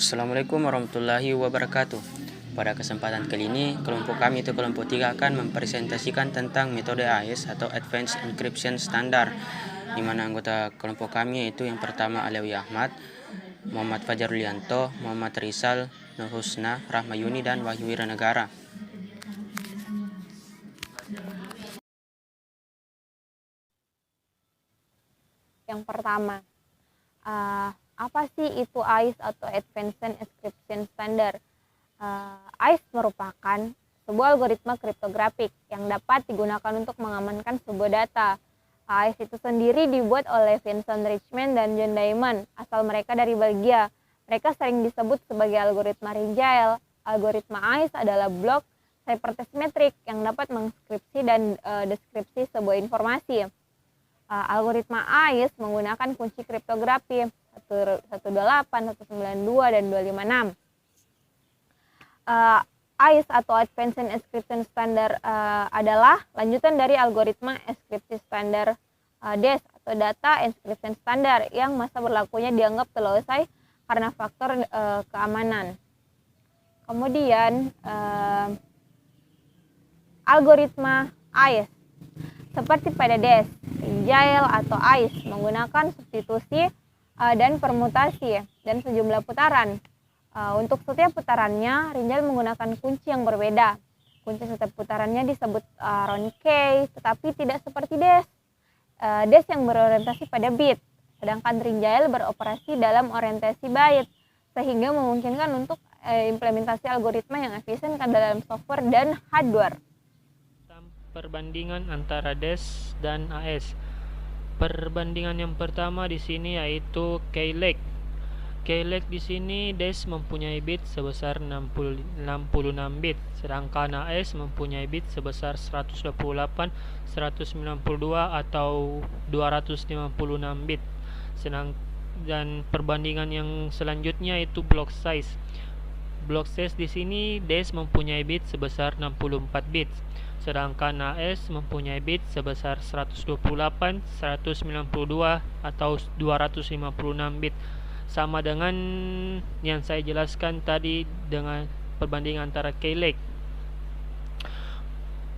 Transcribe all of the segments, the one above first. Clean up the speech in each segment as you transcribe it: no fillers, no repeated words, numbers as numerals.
Assalamualaikum warahmatullahi wabarakatuh. Pada kesempatan kali ini, kelompok kami itu kelompok 3 akan mempresentasikan tentang metode AES atau Advanced Encryption Standard, di mana anggota kelompok kami yaitu yang pertama Alawi Ahmad, Muhammad Fajar Lianto, Muhammad Rizal, Nur Husna, Rahmayuni, dan Wahyu Wiranegara. Yang pertama, apa sih itu AES atau Advanced Encryption Standard? AES merupakan sebuah algoritma kriptografik yang dapat digunakan untuk mengamankan sebuah data. AES itu sendiri dibuat oleh Vincent Richman dan John Diamond, asal mereka dari Belgia. Mereka sering disebut sebagai algoritma Ringjael. Algoritma AES adalah blok ciphertext metrik yang dapat mengeskripsi dan deskripsi sebuah informasi. Algoritma AES menggunakan kunci kriptografi 128, 192, dan 256. AES atau Advanced Encryption Standard adalah lanjutan dari algoritma enkripsi standar DES atau Data Encryption Standard yang masa berlakunya dianggap telah usai karena faktor keamanan. Kemudian algoritma AES seperti pada DES, Ringjael atau AES menggunakan substitusi dan permutasi dan sejumlah putaran. Untuk setiap putarannya, Ringjael menggunakan kunci yang berbeda. Kunci setiap putarannya disebut round key, tetapi tidak seperti DES. DES yang berorientasi pada bit, sedangkan Ringjael beroperasi dalam orientasi byte, sehingga memungkinkan untuk implementasi algoritma yang efisien dalam software dan hardware. Perbandingan antara DES dan AES. Perbandingan yang pertama di sini yaitu keyless. Keyless di sini DES mempunyai bit sebesar 66 bit, sedangkan AES mempunyai bit sebesar 128, 192 atau 256 bit. Dan perbandingan yang selanjutnya itu block size. Block size di sini DES mempunyai bit sebesar 64 bit, sedangkan AES mempunyai bit sebesar 128, 192 atau 256 bit. Sama dengan yang saya jelaskan tadi dengan perbandingan antara keyless.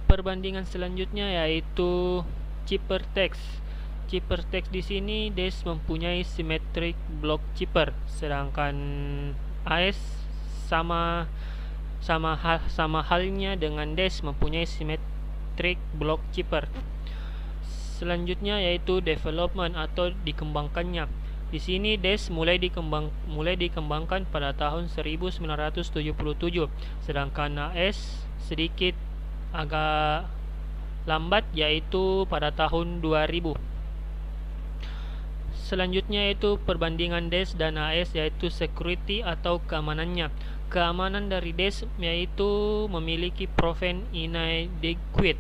Perbandingan selanjutnya yaitu ciphertext. Ciphertext di sini DES mempunyai symmetric block cipher, sedangkan AES sama halnya dengan DES mempunyai symmetric block cipher. Selanjutnya yaitu development atau dikembangkannya. Di sini DES mulai dikembangkan pada tahun 1977, sedangkan AES sedikit agak lambat yaitu pada tahun 2000. Selanjutnya yaitu perbandingan DES dan AES yaitu security atau keamanannya. Keamanan dari DES yaitu memiliki proven inadequate,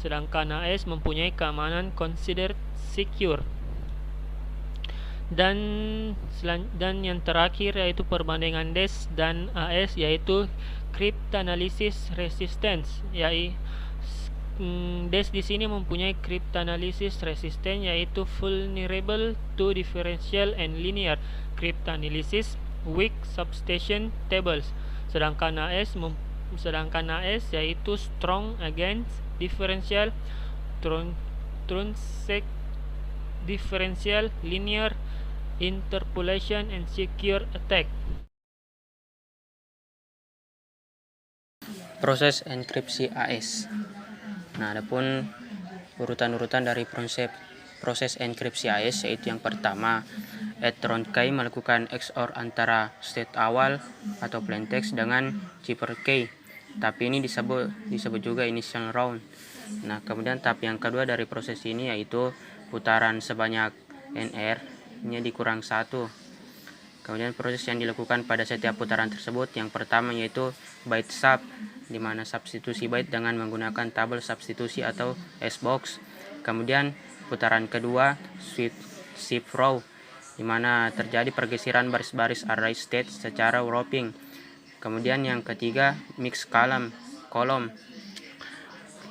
sedangkan AES mempunyai keamanan considered secure. Dan yang terakhir yaitu perbandingan DES dan AES yaitu cryptanalysis resistance. DES di sini mempunyai cryptanalysis resistance yaitu vulnerable to differential and linear cryptanalysis weak substitution tables. Sedangkan AES yaitu strong against differential truncate differential linear interpolation and secure attack. Proses enkripsi AES. Nah, adapun urutan-urutan dari proses enkripsi AES yaitu yang pertama, round key melakukan XOR antara state awal atau plain text dengan cipher key. Tapi ini disebut juga initial round. Nah, kemudian tahap yang kedua dari proses ini yaitu putaran sebanyak NR-nya dikurang 1. Kemudian proses yang dilakukan pada setiap putaran tersebut yang pertama yaitu byte sub, di mana substitusi byte dengan menggunakan tabel substitusi atau S-box. Kemudian putaran kedua shift row, di mana terjadi pergeseran baris-baris array state secara wrapping. Kemudian yang ketiga mix kolom,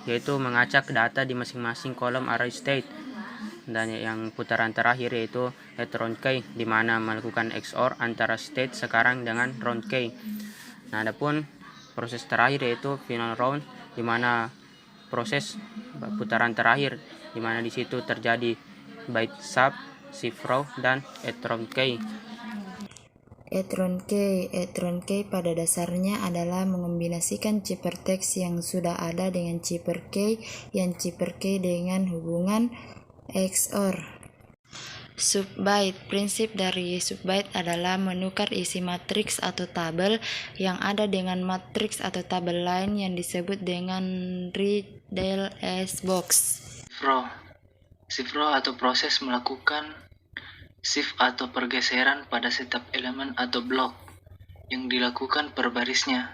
yaitu mengacak data di masing-masing kolom array state. Dan yang putaran terakhir yaitu at round K, di mana melakukan XOR antara state sekarang dengan round K. Nah, adapun proses terakhir yaitu final round, di mana proses putaran terakhir, di mana di situ terjadi byte sub, shift row, dan at round K. Etron K pada dasarnya adalah mengombinasikan ciphertext yang sudah ada dengan cipher K dengan hubungan XOR. Subbyte. Prinsip dari subbyte adalah menukar isi matriks atau tabel yang ada dengan matriks atau tabel lain yang disebut dengan Riddle S-box. Shift row atau proses melakukan shift atau pergeseran pada setiap elemen atau blok yang dilakukan per barisnya,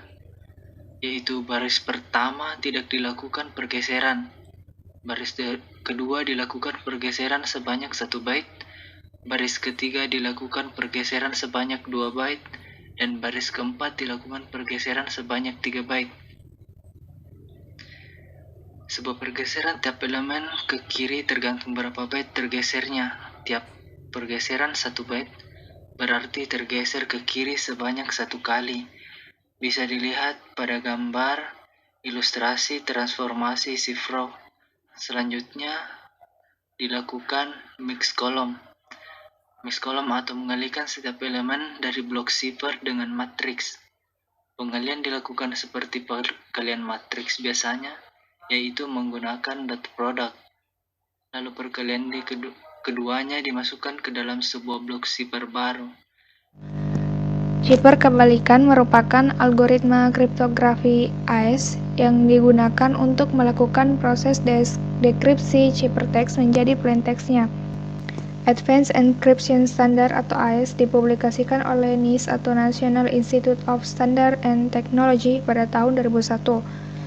yaitu baris pertama tidak dilakukan pergeseran, baris kedua dilakukan pergeseran sebanyak 1 byte, baris ketiga dilakukan pergeseran sebanyak 2 byte, dan baris keempat dilakukan pergeseran sebanyak 3 byte. Sebuah pergeseran tiap elemen ke kiri tergantung berapa byte tergesernya. Tiap pergeseran 1 byte berarti tergeser ke kiri sebanyak 1 kali. Bisa dilihat pada gambar ilustrasi transformasi shift row. Selanjutnya dilakukan mix column. Mix column atau mengalihkan setiap elemen dari blok shifter dengan matriks. Pengalihan dilakukan seperti perkalian matriks biasanya, yaitu menggunakan dot product. Lalu perkalian keduanya dimasukkan ke dalam sebuah blok shifter baru. Shifter kebalikan merupakan algoritma kriptografi AES yang digunakan untuk melakukan proses dekripsi ciphertext menjadi plaintext-nya. Advanced Encryption Standard atau AES dipublikasikan oleh NIST atau National Institute of Standards and Technology pada tahun 2001.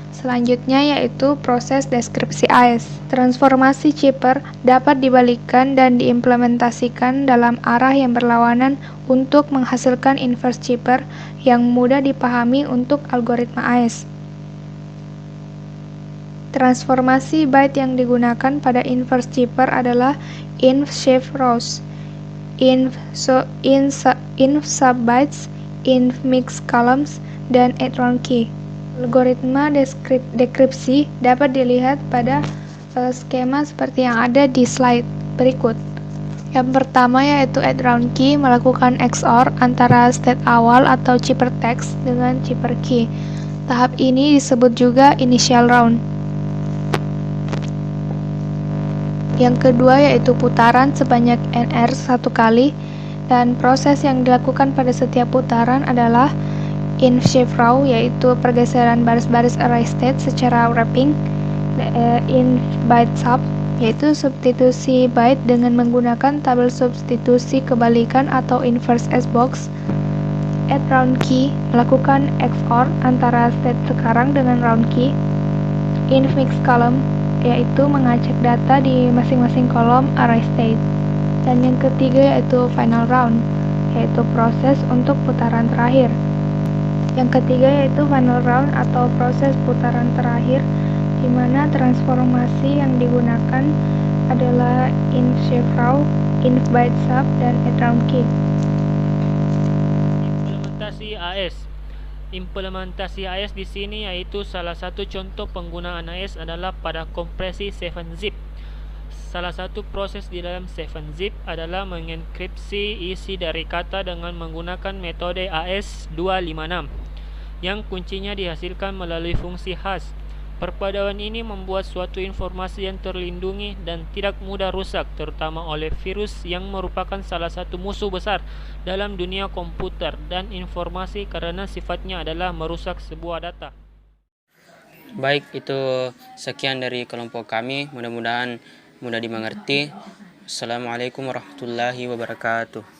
Selanjutnya yaitu proses deskripsi AES. Transformasi cipher dapat dibalikkan dan diimplementasikan dalam arah yang berlawanan untuk menghasilkan inverse cipher yang mudah dipahami untuk algoritma AES. Transformasi byte yang digunakan pada inverse cipher adalah inv shift rows, inv subbytes, inv mix columns, dan add round key. Algoritma dekripsi dapat dilihat pada skema seperti yang ada di slide berikut. Yang pertama yaitu add round key melakukan XOR antara state awal atau ciphertext dengan cipher key. Tahap ini disebut juga initial round. Yang kedua yaitu putaran sebanyak NR 1 kali, dan proses yang dilakukan pada setiap putaran adalah inv shift row, yaitu pergeseran baris-baris array state secara wrapping, inv byte sub, yaitu substitusi byte dengan menggunakan tabel substitusi kebalikan atau inverse S-box, add round key, melakukan XOR antara state sekarang dengan round key, inv mix column, yaitu mengacak data di masing-masing kolom array state, dan yang ketiga yaitu final round, yaitu proses untuk putaran terakhir. Yang ketiga yaitu final round atau proses putaran terakhir, di mana transformasi yang digunakan adalah inv shift row, inv byte sub, dan add round key. Implementasi AES. Implementasi AES di sini yaitu salah satu contoh penggunaan AES adalah pada kompresi 7-zip. Salah satu proses di dalam 7-zip adalah mengenkripsi isi dari kata dengan menggunakan metode AES256 yang kuncinya dihasilkan melalui fungsi hash. Perpaduan ini membuat suatu informasi yang terlindungi dan tidak mudah rusak, terutama oleh virus yang merupakan salah satu musuh besar dalam dunia komputer dan informasi karena sifatnya adalah merusak sebuah data. Baik, itu sekian dari kelompok kami. Mudah-mudahan mudah dimengerti. Assalamualaikum warahmatullahi wabarakatuh.